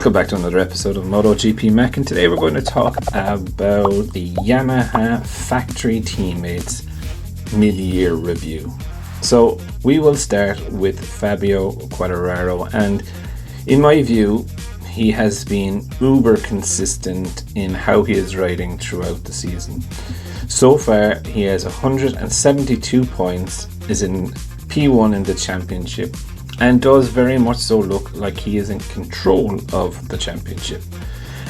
Welcome back to another episode of MotoGP Mac, and today we're going to talk about the Yamaha factory teammates mid-year review. So we will start with Fabio Quartararo, and in my view he has been uber consistent in how he is riding throughout the season. So far he has 172 points, is in P1 in the championship, and does very much so look like he is in control of the championship.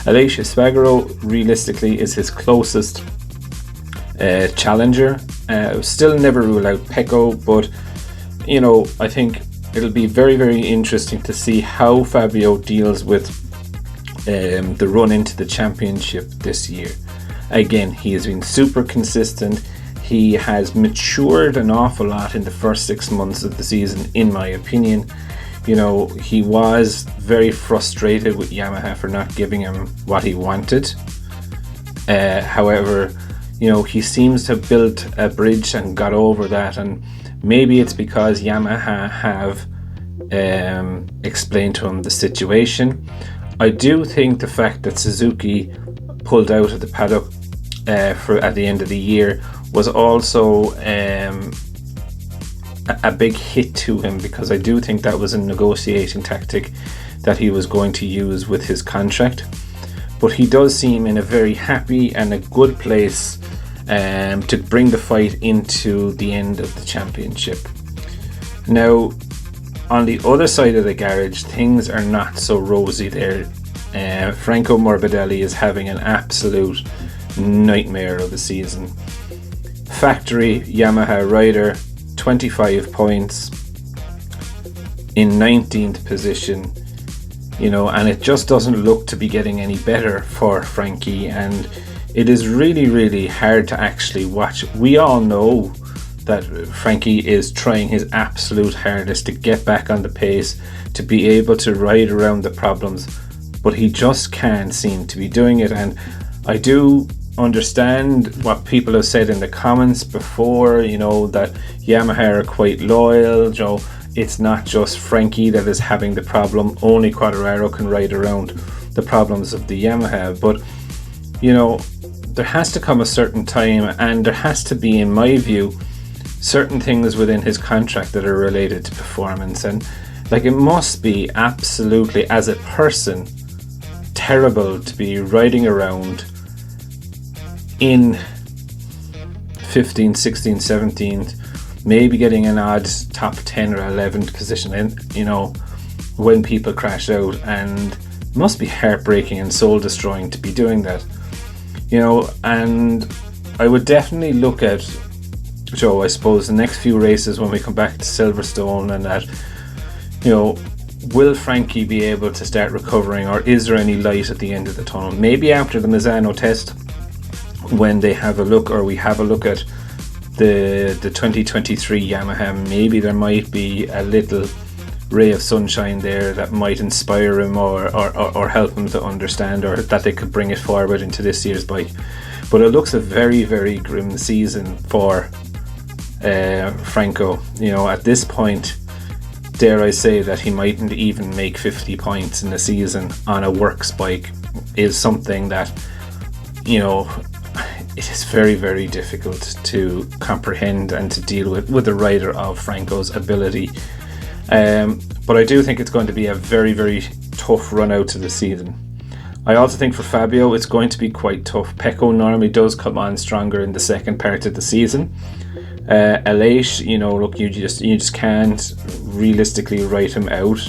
Aleix Espargaro realistically is his closest challenger. Still never rule out Pecco, but I think it'll be very, very interesting to see how Fabio deals with the run into the championship this year. Again, he has been super consistent. He has matured an awful lot in the first 6 months of the season, in my opinion. He was very frustrated with Yamaha for not giving him what he wanted. However, he seems to have built a bridge and got over that, and maybe it's because Yamaha have explained to him the situation. I do think the fact that Suzuki pulled out of the paddock at the end of the year was also a big hit to him, because I do think that was a negotiating tactic that he was going to use with his contract. But he does seem in a very happy and a good place to bring the fight into the end of the championship. Now, on the other side of the garage, things are not so rosy there. Franco Morbidelli is having an absolute nightmare of a season. Factory Yamaha rider, 25 points in 19th position, and it just doesn't look to be getting any better for Frankie, and it is really, really hard to actually watch. We all know that Frankie is trying his absolute hardest to get back on the pace, to be able to ride around the problems, but he just can't seem to be doing it. And I do understand what people have said in the comments before, that Yamaha are quite loyal. It's not just Frankie that is having the problem, only Quartararo can ride around the problems of the Yamaha. But there has to come a certain time, and there has to be, in my view, certain things within his contract that are related to performance. And it must be absolutely, as a person, terrible to be riding around in 15th, 16th, 17th, maybe getting an odd top 10 or 11th position in, when people crash out, and it must be heartbreaking and soul destroying to be doing that. And I would definitely look at, I suppose, the next few races when we come back to Silverstone, and that, will Frankie be able to start recovering, or is there any light at the end of the tunnel? Maybe after the Misano test, when they have a look, or we have a look at the 2023 Yamaha, maybe there might be a little ray of sunshine there that might inspire him or help him to understand, or that they could bring it forward into this year's bike. But it looks a very, very grim season for Franco. At this point, dare I say that he mightn't even make 50 points in a season on a works bike is something that, it is very, very difficult to comprehend and to deal with a rider of Franco's ability. But I do think it's going to be a very, very tough run out to the season. I also think for Fabio it's going to be quite tough. Pecco normally does come on stronger in the second part of the season. Aleix, look, you just can't realistically write him out,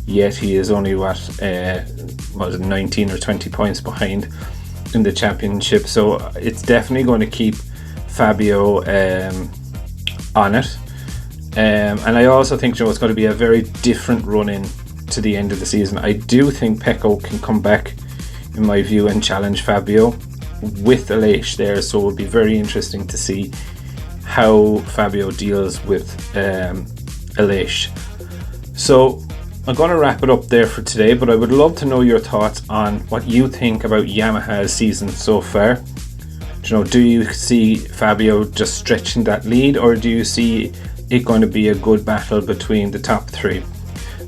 yet he is only 19 or 20 points behind in the championship, so it's definitely going to keep Fabio on it. And I also think it's going to be a very different run in to the end of the season. I do think Pecco can come back, in my view, and challenge Fabio with Aleix there, so it'll be very interesting to see how Fabio deals with Aleix. So I'm going to wrap it up there for today, but I would love to know your thoughts on what you think about Yamaha's season so far. Do you see Fabio just stretching that lead, or do you see it going to be a good battle between the top three?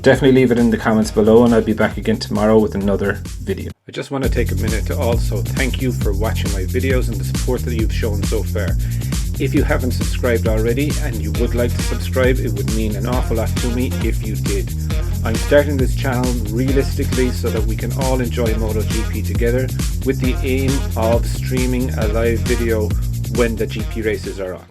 Definitely leave it in the comments below, and I'll be back again tomorrow with another video. I just want to take a minute to also thank you for watching my videos and the support that you've shown so far. If you haven't subscribed already and you would like to subscribe, it would mean an awful lot to me if you did. I'm starting this channel realistically so that we can all enjoy MotoGP together, with the aim of streaming a live video when the GP races are on.